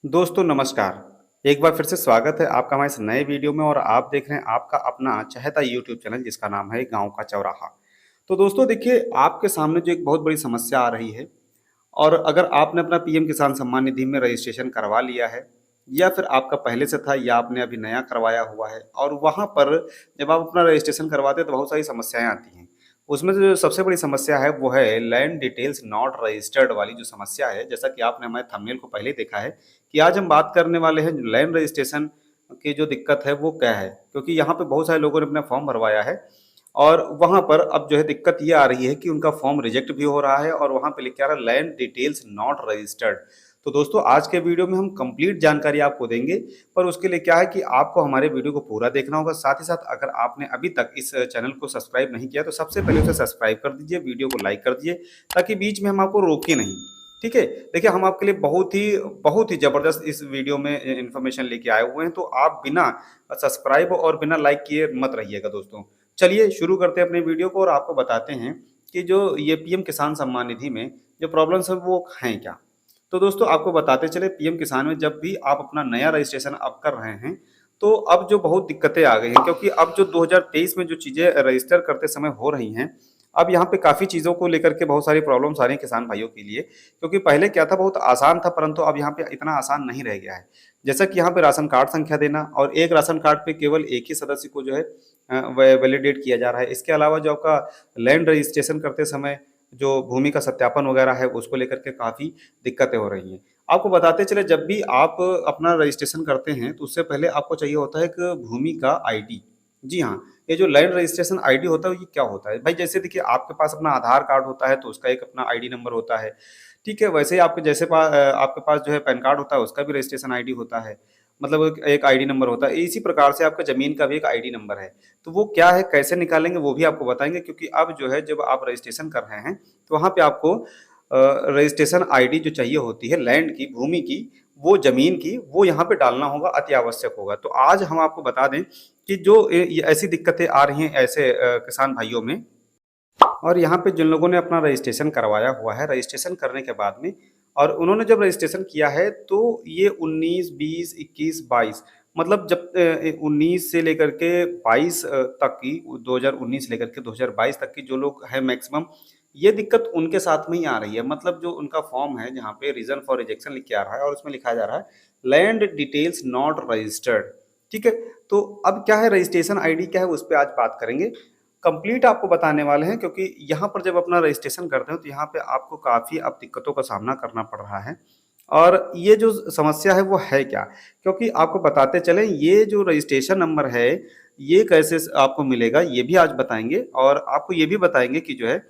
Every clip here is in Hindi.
दोस्तों नमस्कार। एक बार फिर से स्वागत है आपका हमारे इस नए वीडियो में और आप देख रहे हैं आपका अपना चहेता यूट्यूब चैनल जिसका नाम है गाँव का चौराहा। तो दोस्तों देखिए आपके सामने जो एक बहुत बड़ी समस्या आ रही है और अगर आपने अपना पीएम किसान सम्मान निधि में रजिस्ट्रेशन करवा लिया है या फिर आपका पहले से था या आपने अभी नया करवाया हुआ है और वहाँ पर जब आप अपना रजिस्ट्रेशन करवाते हैं तो बहुत सारी समस्याएं आती हैं। उसमें से जो सबसे बड़ी समस्या है वो है लैंड डिटेल्स नॉट रजिस्टर्ड वाली जो समस्या है। जैसा कि आपने हमारे थंबनेल को पहले ही देखा है कि आज हम बात करने वाले हैं लैंड रजिस्ट्रेशन की जो दिक्कत है वो क्या है, क्योंकि यहाँ पे बहुत सारे लोगों ने अपना फॉर्म भरवाया है और वहाँ पर अब जो है दिक्कत ये आ रही है कि उनका फॉर्म रिजेक्ट भी हो रहा है और वहाँ पे लिख के आ रहा है लैंड डिटेल्स नॉट रजिस्टर्ड। तो दोस्तों आज के वीडियो में हम कंप्लीट जानकारी आपको देंगे, पर उसके लिए क्या है कि आपको हमारे वीडियो को पूरा देखना होगा। साथ ही साथ अगर आपने अभी तक इस चैनल को सब्सक्राइब नहीं किया तो सबसे पहले उसे सब्सक्राइब कर दीजिए, वीडियो को लाइक कर दीजिए ताकि बीच में हम आपको रोके नहीं। ठीक है, देखिए हम आपके लिए बहुत ही ज़बरदस्त इस वीडियो में इन्फॉर्मेशन लेके आए हुए हैं, तो आप बिना सब्सक्राइब और बिना लाइक किए मत रहिएगा दोस्तों। चलिए शुरू करते हैं अपने वीडियो को और आपको बताते हैं कि जो ये पीएम किसान सम्मान निधि में जो प्रॉब्लम्स हैं वो हैं क्या। तो दोस्तों आपको बताते चले पीएम किसान में जब भी आप अपना नया रजिस्ट्रेशन अब कर रहे हैं तो अब जो बहुत दिक्कतें आ गई हैं, क्योंकि अब जो 2023 में जो चीज़ें रजिस्टर करते समय हो रही हैं, अब यहाँ पे काफ़ी चीज़ों को लेकर के बहुत सारी प्रॉब्लम्स आ रही हैं किसान भाइयों के लिए। क्योंकि पहले क्या था, बहुत आसान था, परंतु अब यहाँ पे इतना आसान नहीं रह गया है। जैसा कि यहाँ पे राशन कार्ड संख्या देना और एक राशन कार्ड पे केवल एक ही सदस्य को जो है वैलिडेट किया जा रहा है। इसके अलावा जो आपका लैंड रजिस्ट्रेशन करते समय जो भूमि का सत्यापन वगैरह है उसको लेकर के काफ़ी दिक्कतें हो रही हैं। आपको बताते चले जब भी आप अपना रजिस्ट्रेशन करते हैं तो उससे पहले आपको चाहिए होता है एक भूमि का आईडी। जी हाँ, ये जो लैंड रजिस्ट्रेशन आईडी होता है ये क्या होता है? भाई जैसे देखिए आपके पास अपना आधार कार्ड होता है तो उसका एक अपना आईडी नंबर होता है। ठीक है, वैसे ही आपके जैसे आपके पास जो है पैन कार्ड होता है उसका भी रजिस्ट्रेशन आईडी होता है। मतलब एक आईडी नंबर होता है। इसी प्रकार से आपका ज़मीन का भी एक आईडी नंबर है। तो वो क्या है, कैसे निकालेंगे वो भी आपको बताएँगे, क्योंकि अब जो है जब आप रजिस्ट्रेशन कर रहे हैं तो वहाँ पे आपको रजिस्ट्रेशन आईडी जो चाहिए होती है लैंड की, भूमि की, वो ज़मीन की, वो यहाँ पे डालना होगा, अति आवश्यक होगा। तो आज हम आपको बता दें कि जो ये ऐसी दिक्कतें आ रही हैं ऐसे किसान भाइयों में, और यहाँ पे जिन लोगों ने अपना रजिस्ट्रेशन करवाया हुआ है, रजिस्ट्रेशन करने के बाद में और उन्होंने जब रजिस्ट्रेशन किया है तो ये 19, 20, 21, 22 मतलब जब 19 से लेकर के 22 तक की, 2019 से लेकर के 2022 तक की जो लोग हैं मैक्सिमम, ये दिक्कत उनके साथ में ही आ रही है। मतलब जो उनका फॉर्म है जहाँ पे रीज़न फॉर रिजेक्शन लिख के आ रहा है और उसमें लिखा जा रहा है लैंड डिटेल्स नॉट रजिस्टर्ड। ठीक है, तो अब क्या है, रजिस्ट्रेशन आईडी क्या है उस पे आज बात करेंगे। कंप्लीट आपको बताने वाले हैं, क्योंकि यहाँ पर जब अपना रजिस्ट्रेशन करते हो तो यहाँ पे आपको काफ़ी अब दिक्कतों का सामना करना पड़ रहा है। और ये जो समस्या है वो है क्या? क्योंकि आपको बताते चलें ये जो रजिस्ट्रेशन नंबर है ये कैसे आपको मिलेगा ये भी आज बताएँगे और आपको ये भी बताएँगे कि जो है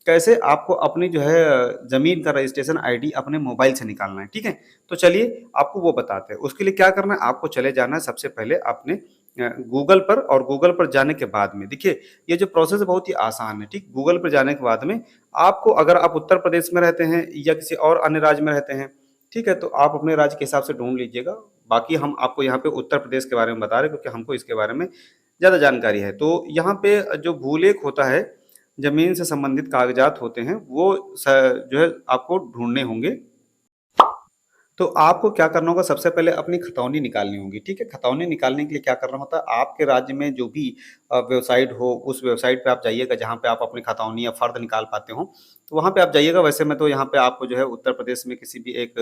कैसे आपको अपनी जो है ज़मीन का रजिस्ट्रेशन आईडी अपने मोबाइल से निकालना है। ठीक है? तो चलिए आपको वो बताते हैं। उसके लिए क्या करना है, आपको चले जाना है सबसे पहले अपने गूगल पर, और गूगल पर जाने के बाद में देखिए ये जो प्रोसेस है बहुत ही आसान है। ठीक, गूगल पर जाने के बाद में आपको, अगर आप उत्तर प्रदेश में रहते हैं या किसी और अन्य राज्य में रहते हैं, ठीक है, तो आप अपने राज्य के हिसाब से ढूंढ लीजिएगा। बाकी हम आपको यहाँ पे उत्तर प्रदेश के बारे में बता रहे हैं क्योंकि हमको इसके बारे में ज़्यादा जानकारी है। तो यहाँ पे जो भूलेख होता है, जमीन से संबंधित कागजात होते हैं, वो जो है आपको ढूंढने होंगे। तो आपको क्या करना होगा, सबसे पहले अपनी खतौनी निकालनी होगी। ठीक है, खतौनी निकालने के लिए क्या करना होता है, आपके राज्य में जो भी वेबसाइट हो उस वेबसाइट पे आप जाइएगा जहाँ पे आप अपनी खतौनी या फ़र्द निकाल पाते हो, तो वहाँ पे आप जाइएगा। वैसे मैं तो यहाँ पे आपको जो है उत्तर प्रदेश में किसी भी एक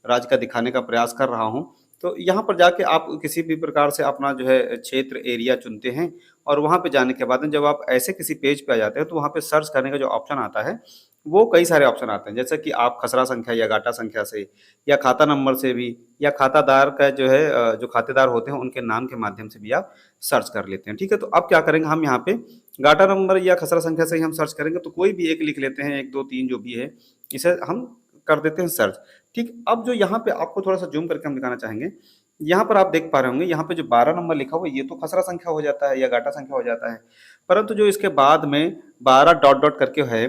राज्य का दिखाने का प्रयास कर रहा हूँ। तो यहाँ पर जाके आप किसी भी प्रकार से अपना जो है क्षेत्र, एरिया चुनते हैं और वहाँ पे जाने के बाद में जब आप ऐसे किसी पेज पे आ जाते हैं तो वहाँ पे सर्च करने का जो ऑप्शन आता है, वो कई सारे ऑप्शन आते हैं। जैसे कि आप खसरा संख्या या गाटा संख्या से या खाता नंबर से भी, या खातादार का जो है जो खातेदार होते हैं उनके नाम के माध्यम से भी आप सर्च कर लेते हैं। ठीक है, तो अब क्या करेंगे, हम यहाँ पे गाटा नंबर या खसरा संख्या से ही हम सर्च करेंगे, तो कोई भी एक लिख लेते हैं, 1, 2, 3 जो भी है, इसे हम कर देते हैं सर्च। ठीक, अब जो यहाँ पे आपको थोड़ा सा जूम करके हम दिखाना चाहेंगे, यहाँ पर आप देख पा रहे होंगे, यहाँ पे जो 12 नंबर लिखा हुआ है ये तो खसरा संख्या हो जाता है या गाटा संख्या हो जाता है, परंतु जो इसके बाद में 12 डॉट डॉट करके है,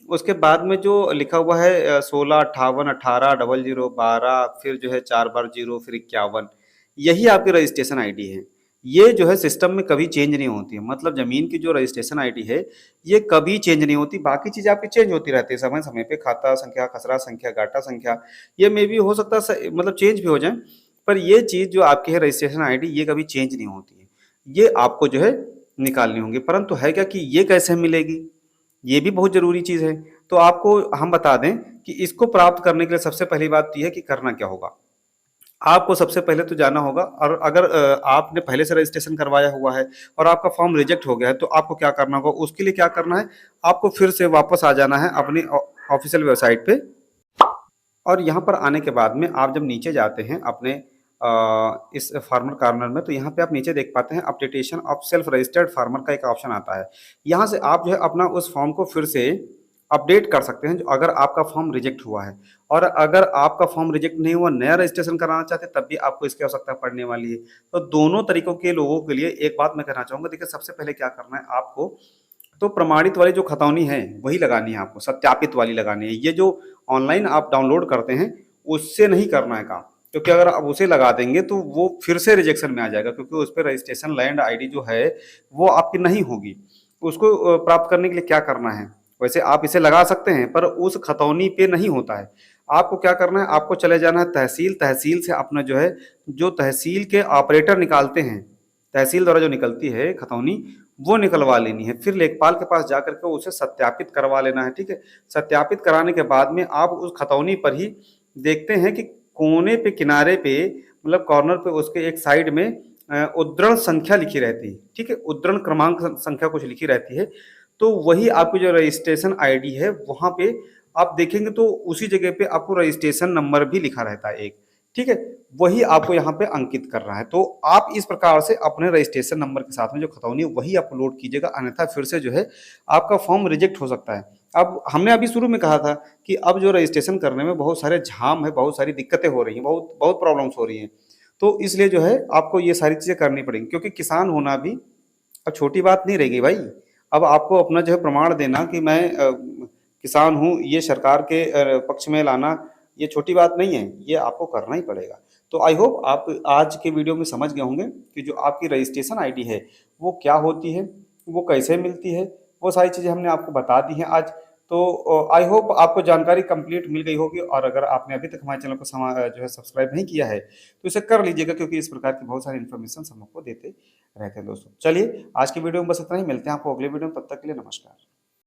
उसके बाद में जो लिखा हुआ है 16, 58, 18, 00, 12, फिर जो है 4 बार 0, फिर 51, यही आपकी रजिस्ट्रेशन आईडी है। ये जो है सिस्टम में कभी चेंज नहीं होती है। मतलब ज़मीन की जो रजिस्ट्रेशन आईडी है, ये कभी चेंज नहीं होती। बाकी चीज़ें आपकी चेंज होती रहती है समय-समय पे, खाता संख्या, खसरा संख्या, गाटा संख्या, ये मेबी हो सकता है मतलब चेंज भी हो जाएँ, पर ये चीज़ जो आपकी है रजिस्ट्रेशन आईडी, ये कभी चेंज नहीं होती है। ये आपको जो है निकालनी होंगी, परंतु है क्या कि ये कैसे मिलेगी? ये भी बहुत ज़रूरी चीज़ है। तो आपको हम बता दें कि इसको प्राप्त करने के लिए सबसे पहली बात ये है कि करना क्या होगा? आपको सबसे पहले तो जाना होगा, और अगर आपने पहले से रजिस्ट्रेशन करवाया हुआ है और आपका फॉर्म रिजेक्ट हो गया है, तो आपको क्या करना होगा? उसके लिए क्या करना है? आपको फिर से वापस आ जाना है अपनी ऑफ़िशियल वेबसाइट पे, और यहाँ पर आने के बाद में आप जब नीचे जाते हैं अपने इस फार्मर कॉर्नर में, तो यहाँ पे आप नीचे देख पाते हैं updation of self registered farmer का एक ऑप्शन आता है। यहाँ से आप जो है अपना उस फॉर्म को फिर से अपडेट कर सकते हैं, जो अगर आपका फॉर्म रिजेक्ट हुआ है। और अगर आपका फॉर्म रिजेक्ट नहीं हुआ, नया रजिस्ट्रेशन कराना चाहते हैं, तब भी आपको इसकी आवश्यकता पड़ने वाली है। तो दोनों तरीकों के लोगों के लिए एक बात मैं कहना चाहूँगा, देखिए सबसे पहले क्या करना है आपको, तो प्रमाणित वाली जो खतौनी है, वही लगानी है आपको, सत्यापित वाली लगानी है। ये जो ऑनलाइन आप डाउनलोड करते हैं, उससे नहीं करना है काम, क्योंकि अगर आप उसे लगा देंगे तो वो फिर से रिजेक्शन में आ जाएगा, क्योंकि उस पे रजिस्ट्रेशन लैंड आईडी जो है, वो आपकी नहीं होगी। उसको प्राप्त करने के लिए क्या करना है? वैसे आप इसे लगा सकते हैं, पर उस खतौनी पे नहीं होता है। आपको क्या करना है? आपको चले जाना है तहसील, तहसील से अपना जो है, जो तहसील के ऑपरेटर निकालते हैं, तहसील द्वारा जो निकलती है खतौनी, वो निकलवा लेनी है। फिर लेखपाल के पास जाकर के उसे सत्यापित करवा लेना है, ठीक है? सत्यापित कराने के बाद में आप उस खतौनी पर ही देखते हैं कि कोने पे, किनारे पे, मतलब कॉर्नर पे उसके एक साइड में उद्धरण संख्या लिखी रहती है, ठीक है? उद्धरण क्रमांक संख्या कुछ लिखी रहती है, तो वही आपकी जो रजिस्ट्रेशन आईडी है, वहाँ पे आप देखेंगे तो उसी जगह पे आपको रजिस्ट्रेशन नंबर भी लिखा रहता है एक, ठीक है? वही आपको यहाँ पे अंकित कर रहा है। तो आप इस प्रकार से अपने रजिस्ट्रेशन नंबर के साथ में जो खतौनी है, वही अपलोड कीजिएगा, अन्यथा फिर से जो है आपका फॉर्म रिजेक्ट हो सकता है। अब हमने अभी शुरू में कहा था कि अब जो रजिस्ट्रेशन करने में बहुत सारे झाम है, बहुत सारी दिक्कतें हो रही हैं, बहुत बहुत प्रॉब्लम्स हो रही हैं। तो इसलिए जो है आपको ये सारी चीज़ें करनी पड़ेंगी, क्योंकि किसान होना भी अब छोटी बात नहीं रहेगी भाई। अब आपको अपना जो है प्रमाण देना कि मैं किसान हूँ, ये सरकार के पक्ष में लाना, ये छोटी बात नहीं है, ये आपको करना ही पड़ेगा। तो आई होप आप आज के वीडियो में समझ गए होंगे कि जो आपकी रजिस्ट्रेशन आईडी है, वो क्या होती है, वो कैसे मिलती है, वो सारी चीज़ें हमने आपको बता दी हैं आज। तो आई होप आपको जानकारी कंप्लीट मिल गई होगी, और अगर आपने अभी तक हमारे चैनल को जो है सब्सक्राइब नहीं किया है, तो इसे कर लीजिएगा, क्योंकि इस प्रकार की बहुत सारी इन्फॉर्मेशन हम आपको देते रहते हैं दोस्तों। चलिए, आज की वीडियो में बस इतना ही, मिलते हैं आपको अगले वीडियो में, तब तक के लिए नमस्कार।